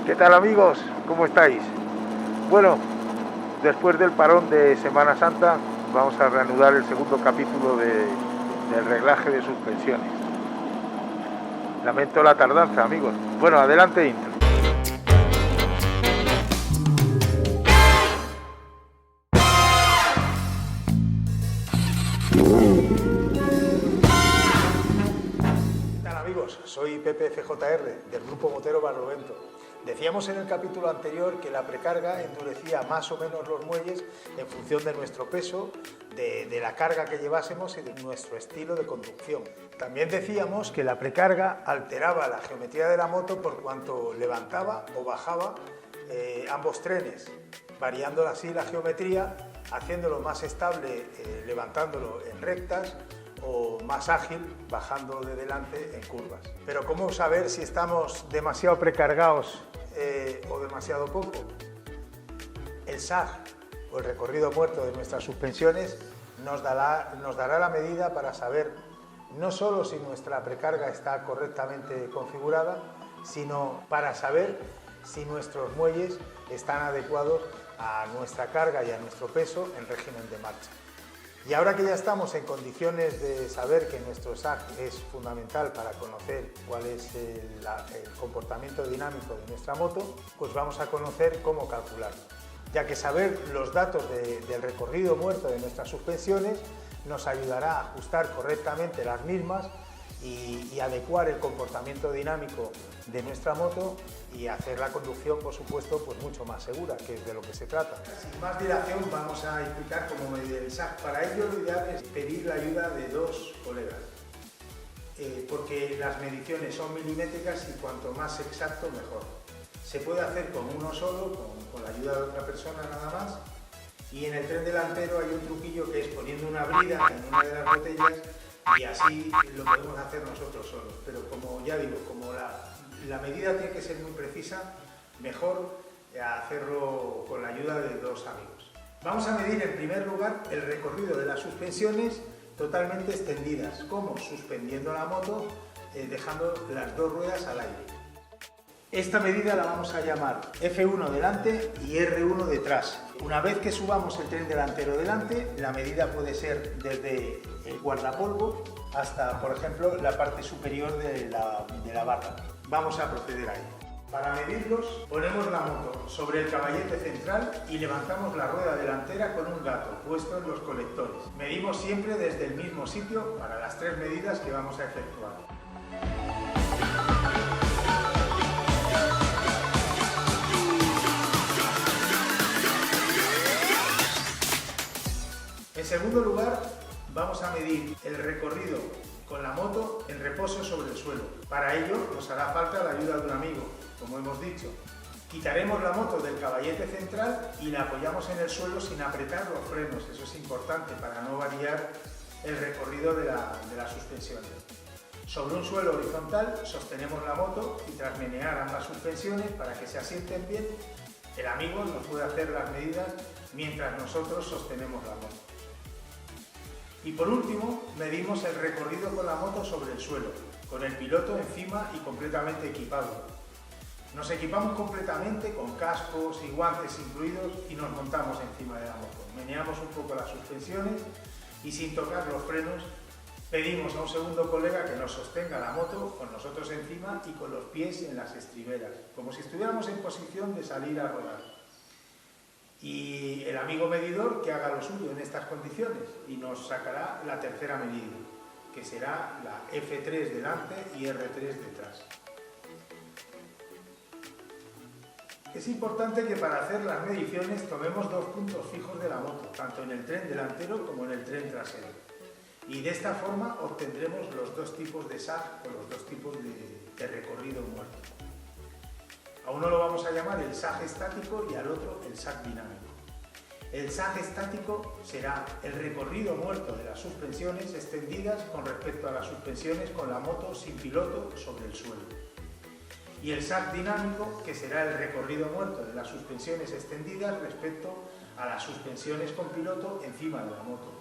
¿Qué tal, amigos? ¿Cómo estáis? Bueno, después del parón de Semana Santa vamos a reanudar el segundo capítulo del reglaje de suspensiones. Lamento la tardanza, amigos. Bueno, adelante, intro. ¿Qué tal, amigos? Soy Pepe FJR del Grupo Motero Barlovento. Decíamos en el capítulo anterior que la precarga endurecía más o menos los muelles en función de nuestro peso, de la carga que llevásemos y de nuestro estilo de conducción. También decíamos que la precarga alteraba la geometría de la moto por cuanto levantaba o bajaba ambos trenes, variando así la geometría, haciéndolo más estable levantándolo en rectas o más ágil bajando de delante en curvas. Pero ¿cómo saber si estamos demasiado precargados o demasiado poco? El SAG o el recorrido muerto de nuestras suspensiones nos dará la medida para saber no solo si nuestra precarga está correctamente configurada, sino para saber si nuestros muelles están adecuados a nuestra carga y a nuestro peso en régimen de marcha. Y ahora que ya estamos en condiciones de saber que nuestro SAG es fundamental para conocer cuál es el comportamiento dinámico de nuestra moto, pues vamos a conocer cómo calcularlo, ya que saber los datos del recorrido muerto de nuestras suspensiones nos ayudará a ajustar correctamente las mismas y adecuar el comportamiento dinámico de nuestra moto y hacer la conducción, por supuesto, pues mucho más segura, que es de lo que se trata. Sin más dilación, vamos a explicar cómo medir el SAG. Para ello, lo ideal es pedir la ayuda de dos colegas, porque las mediciones son milimétricas y cuanto más exacto, mejor. Se puede hacer con uno solo, con la ayuda de otra persona nada más, y en el tren delantero hay un truquillo que es poniendo una brida en una de las botellas y así lo podemos hacer nosotros solos. Pero como ya digo, como la medida tiene que ser muy precisa, mejor hacerlo con la ayuda de dos amigos. Vamos a medir en primer lugar el recorrido de las suspensiones totalmente extendidas, como suspendiendo la moto, dejando las dos ruedas al aire. Esta medida la vamos a llamar F1 delante y R1 detrás. Una vez que subamos el tren delantero delante, la medida puede ser desde el guardapolvo hasta, por ejemplo, la parte superior de la barra. Vamos a proceder a ello. Para medirlos, ponemos la moto sobre el caballete central y levantamos la rueda delantera con un gato puesto en los colectores. Medimos siempre desde el mismo sitio para las tres medidas que vamos a efectuar. En segundo lugar, vamos a medir el recorrido con la moto en reposo sobre el suelo. Para ello nos hará falta la ayuda de un amigo, como hemos dicho. Quitaremos la moto del caballete central y la apoyamos en el suelo sin apretar los frenos. Eso es importante para no variar el recorrido de la suspensión. Sobre un suelo horizontal sostenemos la moto y tras menear ambas suspensiones para que se asienten bien, el amigo nos puede hacer las medidas mientras nosotros sostenemos la moto. Y por último, medimos el recorrido con la moto sobre el suelo, con el piloto encima y completamente equipado. Nos equipamos completamente con cascos y guantes incluidos y nos montamos encima de la moto. Meneamos un poco las suspensiones y sin tocar los frenos pedimos a un segundo colega que nos sostenga la moto con nosotros encima y con los pies en las estriberas, como si estuviéramos en posición de salir a rodar. Y el amigo medidor que haga lo suyo en estas condiciones y nos sacará la tercera medida, que será la F3 delante y R3 detrás. Es importante que para hacer las mediciones tomemos dos puntos fijos de la moto, tanto en el tren delantero como en el tren trasero. Y de esta forma obtendremos los dos tipos de SAG o los dos tipos de recorrido muerto. A uno lo vamos a llamar el SAG estático y al otro el SAG dinámico. El SAG estático será el recorrido muerto de las suspensiones extendidas con respecto a las suspensiones con la moto sin piloto sobre el suelo. Y el SAG dinámico, que será el recorrido muerto de las suspensiones extendidas respecto a las suspensiones con piloto encima de la moto.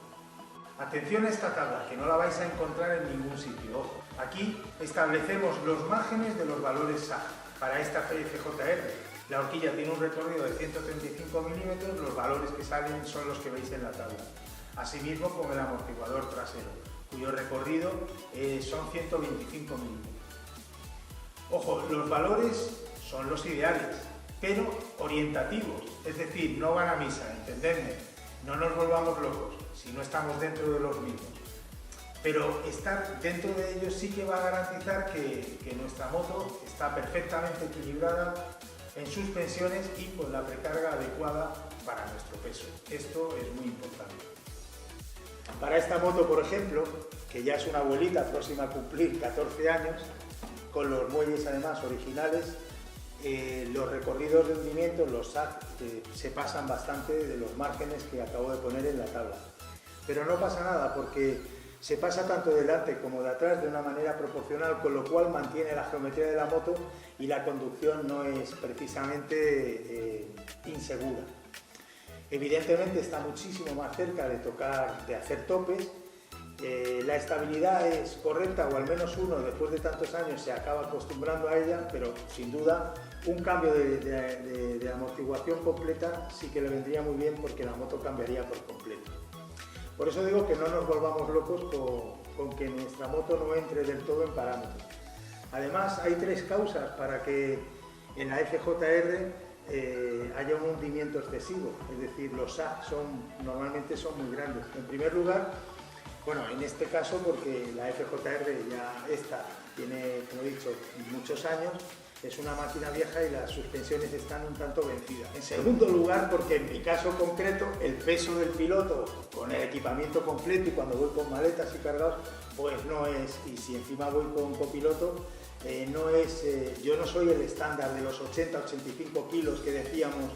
Atención a esta tabla, que no la vais a encontrar en ningún sitio. Ojo. Aquí establecemos los márgenes de los valores SAG. para esta FJR. La horquilla tiene un recorrido de 135 milímetros, los valores que salen son los que veis en la tabla. Asimismo con el amortiguador trasero, cuyo recorrido son 125 milímetros. Ojo, los valores son los ideales, pero orientativos, es decir, no van a misa, entendedme, no nos volvamos locos si no estamos dentro de los mismos. Pero estar dentro de ellos sí que va a garantizar que nuestra moto está perfectamente equilibrada en suspensiones y con la precarga adecuada para nuestro peso. Esto es muy importante. Para esta moto, por ejemplo, que ya es una abuelita próxima a cumplir 14 años, con los muelles además originales, los recorridos de hundimiento, los SAC, se pasan bastante de los márgenes que acabo de poner en la tabla. Pero no pasa nada porque se pasa tanto delante como de atrás de una manera proporcional, con lo cual mantiene la geometría de la moto y la conducción no es precisamente insegura. Evidentemente está muchísimo más cerca de hacer topes. La estabilidad es correcta, o al menos uno después de tantos años se acaba acostumbrando a ella, pero sin duda un cambio de amortiguación completa sí que le vendría muy bien, porque la moto cambiaría por completo. Por eso digo que no nos volvamos locos con que nuestra moto no entre del todo en parámetros. Además, hay tres causas para que en la FJR haya un hundimiento excesivo, es decir, los SAC normalmente son muy grandes. En primer lugar, bueno, en este caso porque la FJR ya tiene, como he dicho, muchos años, es una máquina vieja y las suspensiones están un tanto vencidas. En segundo lugar, porque en mi caso concreto, el peso del piloto con el equipamiento completo y cuando voy con maletas y cargados, pues no es, y si encima voy con copiloto, yo no soy el estándar de los 80-85 kilos que decíamos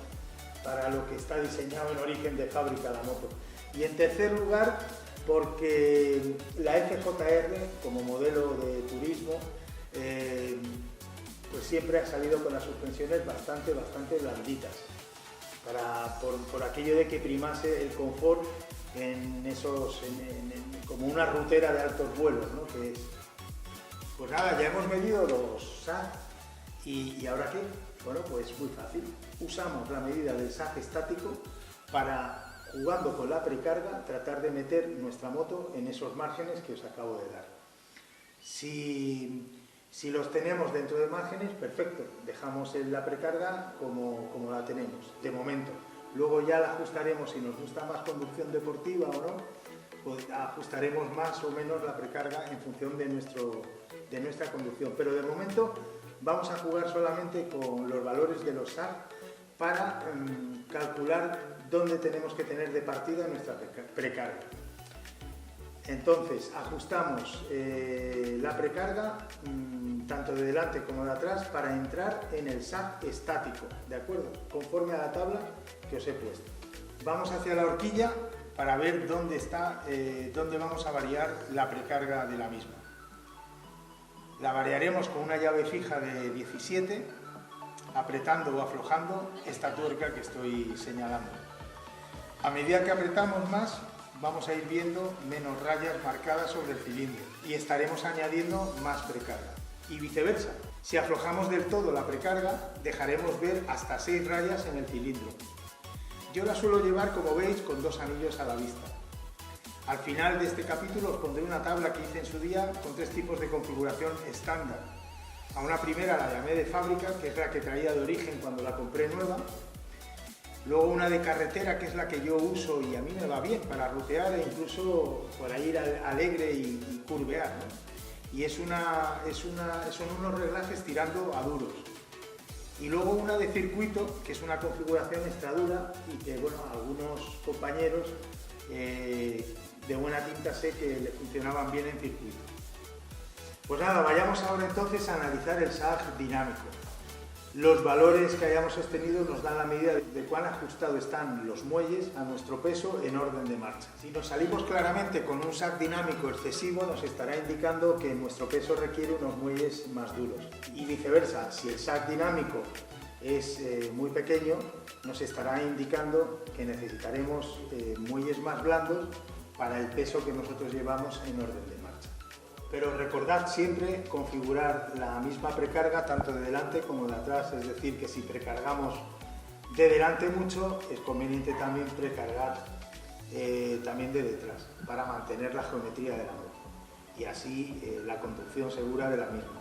para lo que está diseñado en origen de fábrica la moto. Y en tercer lugar, porque la FJR como modelo de turismo pues siempre ha salido con las suspensiones bastante blanditas, por aquello de que primase el confort como una rutera de altos vuelos, ¿no? Que es. Pues nada, ya hemos medido los SAC y ¿ahora qué? Bueno, pues muy fácil, usamos la medida del SAC estático para, jugando con la precarga, tratar de meter nuestra moto en esos márgenes que os acabo de dar. Si los tenemos dentro de márgenes, perfecto, dejamos la precarga como la tenemos, de momento. Luego ya la ajustaremos, si nos gusta más conducción deportiva o no, pues ajustaremos más o menos la precarga en función de nuestra conducción. Pero de momento vamos a jugar solamente con los valores de los SAC para calcular dónde tenemos que tener de partida nuestra precarga. Entonces ajustamos la precarga tanto de delante como de atrás para entrar en el SAC estático, ¿de acuerdo? Conforme a la tabla que os he puesto. Vamos hacia la horquilla para ver dónde vamos a variar la precarga de la misma. La variaremos con una llave fija de 17, apretando o aflojando esta tuerca que estoy señalando. A medida que apretamos más, vamos a ir viendo menos rayas marcadas sobre el cilindro y estaremos añadiendo más precarga. Y viceversa, si aflojamos del todo la precarga, dejaremos ver hasta 6 rayas en el cilindro. Yo la suelo llevar, como veis, con 2 anillos a la vista. Al final de este capítulo os pondré una tabla que hice en su día con 3 tipos de configuración estándar. A una primera la llamé de fábrica, que es la que traía de origen cuando la compré nueva. Luego una de carretera, que es la que yo uso y a mí me va bien para rutear e incluso para ir alegre y curvear, ¿no? Y son unos reglajes tirando a duros. Y luego una de circuito, que es una configuración extra dura y que, bueno, a algunos compañeros de buena tinta sé que le funcionaban bien en circuito. Pues nada, vayamos ahora entonces a analizar el SAC dinámico. Los valores que hayamos obtenido nos dan la medida de cuán ajustados están los muelles a nuestro peso en orden de marcha. Si nos salimos claramente con un SAC dinámico excesivo, nos estará indicando que nuestro peso requiere unos muelles más duros. Y viceversa, si el SAC dinámico es muy pequeño, nos estará indicando que necesitaremos muelles más blandos para el peso que nosotros llevamos en orden de marcha. Pero recordad siempre configurar la misma precarga tanto de delante como de atrás, es decir, que si precargamos de delante mucho, es conveniente también precargar también de detrás para mantener la geometría de la moto y así la conducción segura de la misma.